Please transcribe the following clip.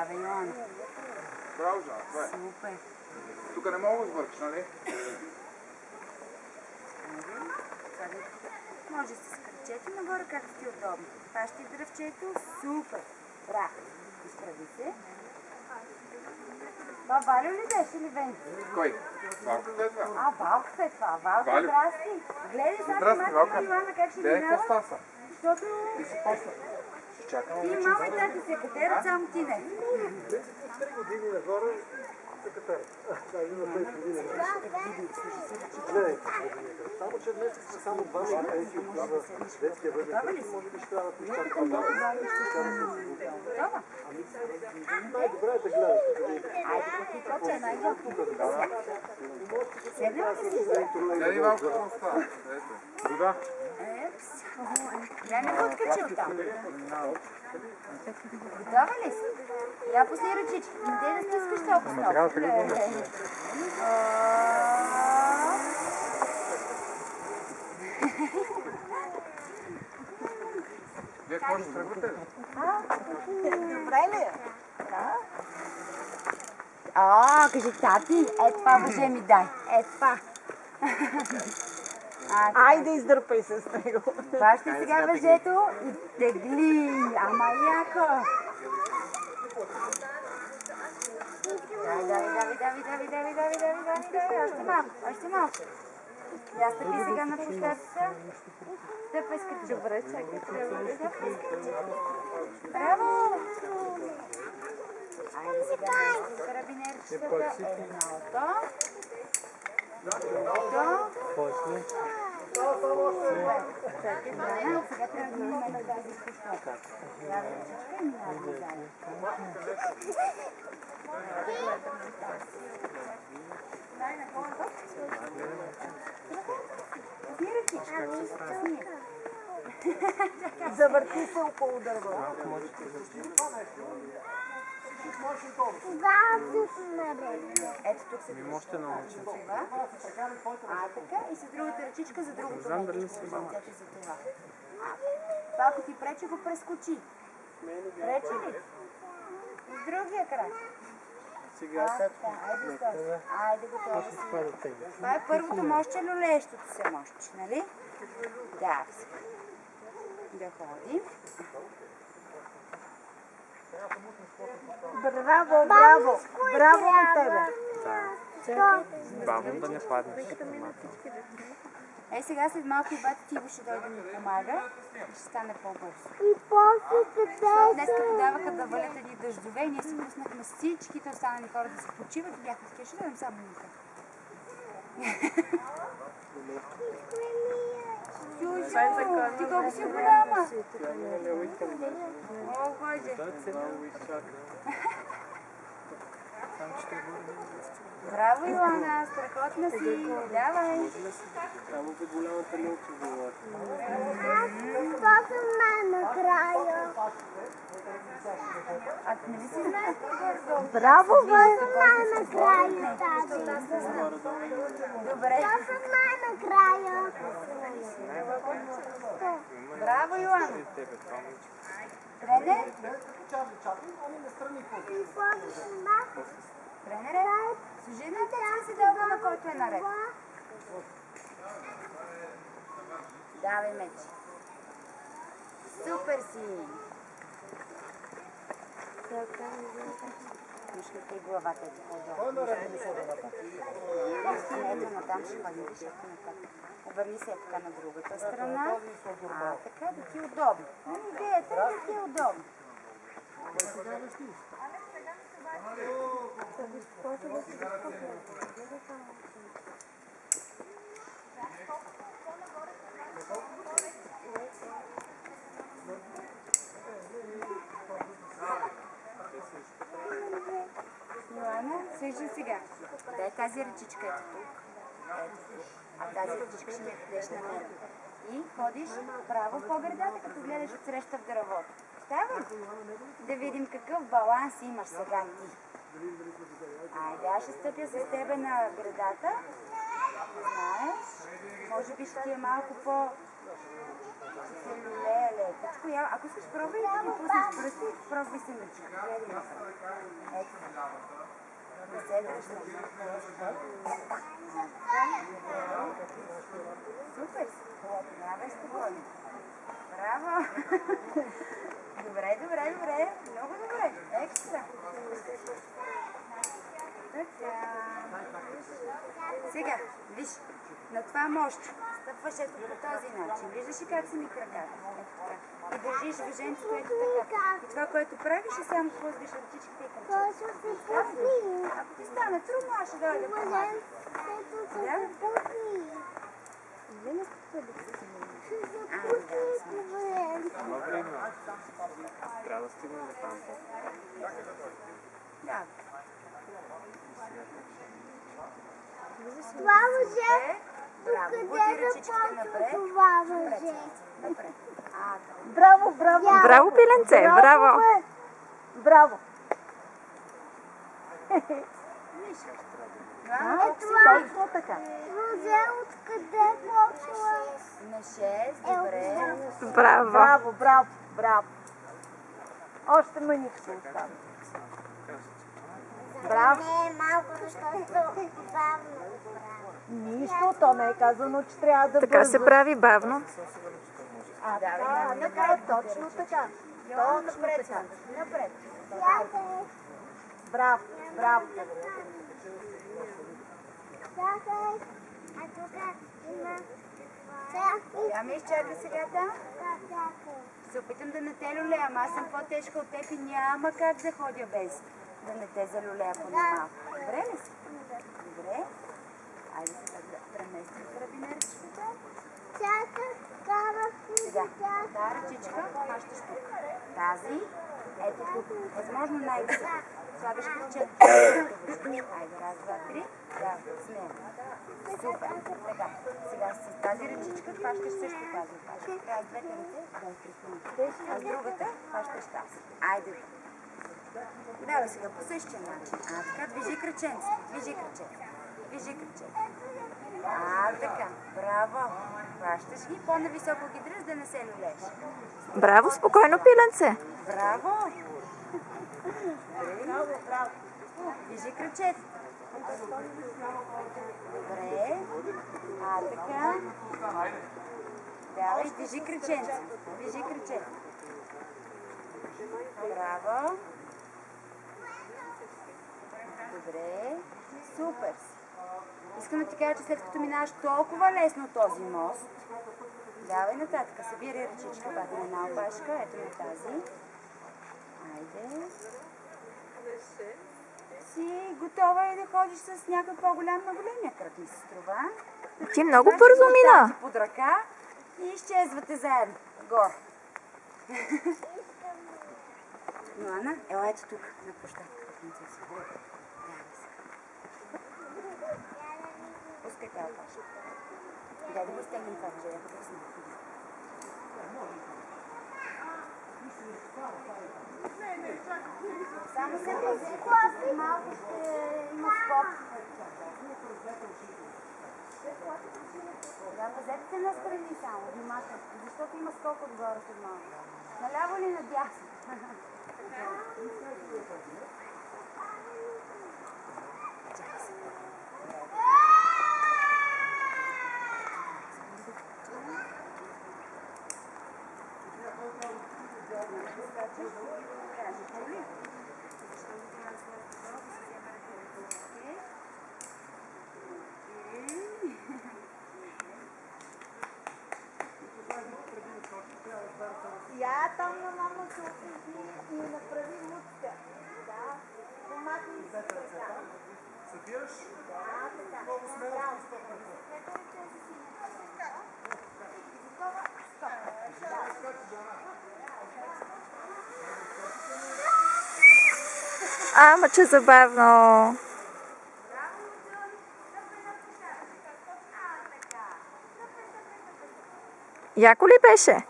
Давай, Йоанна. Браво, Жан, това е. Супер. Тук не мога да сбъркаш, нали? Може с кръчето нагоре, както ти е удобно. Пащи дръвчето. Супер. Браво. Изправи се. Това Валю ли беше или Венци? Кой? Валката е това. Валката е това. Валка, Валю. здрасти. Гледай сега Здрасти, Валка. Йоанна как ще Гледай, минава. какво стаса? Защото Ти си после. Ще чакам. ти мама и тата секретарят, само ти не. 3 години нагоре секретар. Да, има 5 години. Само че днес са само 2 месеца за детския възраст. Може би ще трябва да пущат по-малко. Готова? Най-добре е да гледаш. Айде, какво че е най-добре? Седнем ли си? Гледай, Валка, какво става? Ето. Вода. Епс. Я не го откачи оттам. Готова ли си? Я пусни ръчички. Не дей да стискаш толкова много. Трябва да се го Вие какво ще тръгвате ли? Добре ли е? Кажи тати, това въже ми дай. Това. Айде, издърпай се с него. Хващай сега въжето и тегли. Ама яко. Давай. Още малко. Я стъпи сега на площадката. Стъпай скачи. Добре, чакай. Браво! Айде сега с карабинерчетата. Едното. Чакай, сега трябва да минем на тази площадка. Трябва да чакай и минаваме заедно. Завърти се около дърва. Ето тук се можете научите. Така и с другата ръчичка за другото. Знам дали се мама. За това. Това ако ти пречи, го прескочи. Пречи ли? С другия край. Сега как? Айде готово си. Това е първото мощче, люлеещото се мощче, нали? Да, да ходим. Браво на тебе. Бавно да не паднеш. Сега след малко и бата Тиво ще дойде да ми помага и ще стане по-бързо. Днеска подаваха да валят едни дъждове и ние си пуснахме всичките останали хора да се почиват и бяхме такива, ще дадем само минута. Южо, ти колко си голяма? О, Боже. Браво, Илона, страхотна си. Давай. Само за голямата мълча говори. Това съм най-накрая. А ти нали си знаеш по-гордо? Браво, бе! Най-накрая, тази. Добре. Това съм най-накрая. Браво, Илона. Тренер? Тренере, служи на тези си дълго, на който е наред. Давай меч. Супер си! Мишката и главата е по-долу. Ето натам ще ходим, виж ако нататък. Обърни се така на другата страна. Така да ти е удобно. Идеята е да ти е удобно. Йоанна, слежи сега. Дай тази ръчичка ето тук. Ето тук. А тази ръчичка ще ми дадеш на мен. И ходиш право по градата, като гледаш отсреща в дървото. Става? Да видим какъв баланс имаш сега ти. Айде, аз ще стъпя с тебе на градата. Знаеш, може би ще ти е малко по... Ще се люлея лекичко. Ако искаш пробвай, да ги пуснеш пръсти, пробвай се мъчи. Гледай напред. Ето. Не се дръжна. Супер. Браво, спокойно. Браво. Добре, добре, добре. Много добре. Екстра. Така. Сега, виж, на това мощче стъпваш ето по този начин. Виждаш ли как са ми краката? Ето така. И държиш въженцето ето така. И това, което правиш, е само хлъзгаш ръчичките и кръчета. Ако ти стане трудно, аз ще дойда да помагам. Да? Трябва да стигнем до там. Да. Това въже, Браво. къде Бути да ръчичките напред. почва това въже? Напред. Браво, браво. Браво, пиленце, браво. Бе. Браво. Точно така. Въже, откъде почва? На 6, добре. Браво. Браво, браво, браво. Още мъничко остана. Браво. Не, малко, защото бавно. Нищо, то не е казано, че трябва да Така се бързаш. прави бавно. Така, точно така. Точно Напред, така. напред. Браво, браво. Чакай, а тук има... Я ме изчакай сега там. Чакай. Се опитам да не те люлея, ама аз съм по-тежка от теб и няма как да ходя без да не те залюлея по малко. Добре ли си? Добре. Айде сега да преместим карабинерчетата. Чакай, карах Сега, тази ръчичка хващаш тук. Тази, ето тук. Възможно най-високо. Слагаш ключето. Айде, раз, два, три. Да, смело. Супер. Така, сега с тази ръчичка хващаш също тази опашка. Раз, двете ръце, дай припълни. А с другата хващаш тази. Айде. Давай сега по същия начин. Така, движи кръченцето. Движи кръченцето. Движи кръченцето. Така, браво. Хващаш ги, по-нависоко ги дръж, да не се люлееш. Браво, спокойно, пиленце. Браво! Браво, браво. Движи кръчето. Добре. Така. Давай, движи кръченце. Движи кръчето. Браво. Добре. Супер си. Искам да ти кажа, че след като минаваш толкова лесно този мост, давай нататък, събирай ръчичка, пак на една опашка, ето на тази. Айде. Си готова и да ходиш с някой по-голям на големия кръг ми се струва. Ти много бързо мина. Под ръка и изчезвате заедно. Горе. Милана, ела ето тук, на площадката, принцеса. Давай се. Пускай тази опашка. Дай да го изтегнем това въже, ако да сме. Само се пази, малко ще има скок. Да, пазете се настрани само, внимателно, защото има скок отгоре след малко. Наляво или надясно? Чакай се. Я там на мама се опитни и направи мутка. Да. Помахни се така. Събираш Така. много смело и стопа. Ама че забавно. Яко ли беше?